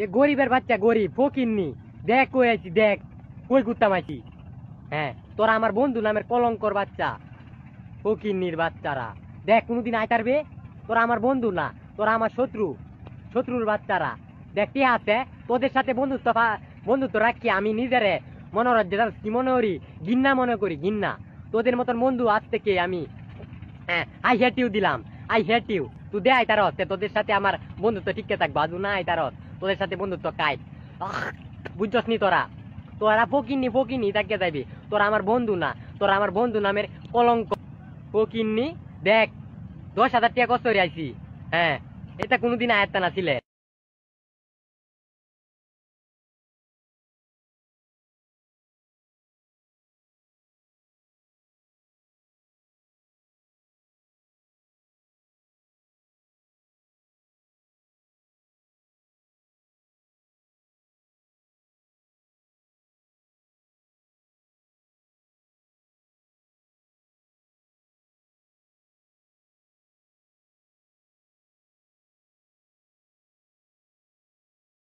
এ গরিবের বাচ্চা গরিব ফকিন্নি দেখ কই আছি দেখ কই কুত্তাম আছি। হ্যাঁ তোরা আমার বন্ধু নামের কলঙ্কর বাচ্চা ফকিন্নির বাচ্চারা দেখ কোনোদিন আইতারবে। তোরা আমার বন্ধু না, তোরা আমার শত্রু, শত্রুর বাচ্চারা। দেখ কে আছে তোদের সাথে বন্ধুত্ব রাখি আমি নিজেরে মনোরঞ্জন কি মনে করি, গিন্না মনে করি গিন্না। তোদের মতন বন্ধু আজ থেকে আমি আই হেট ইউ দিলাম, আই হেট ইউ। তুই দে আই তারত তোদের সাথে আমার বন্ধুত্ব ঠিককে থাকবো, আজু না আই তারত তোদের সাথে বন্ধুত্ব কাইট। বুঝছস নি তোরা, তোরা ফকিন্নি ফকিন্নি তাকে যাইবি। তোরা আমার বন্ধু না, তোরা আমার বন্ধু নামের কলঙ্ক ফকিন্নি। দেখ 10,000 টাকা কষ্ট করে আইছি। হ্যাঁ এটা কোনোদিন আয়ত্তা না ছিলে।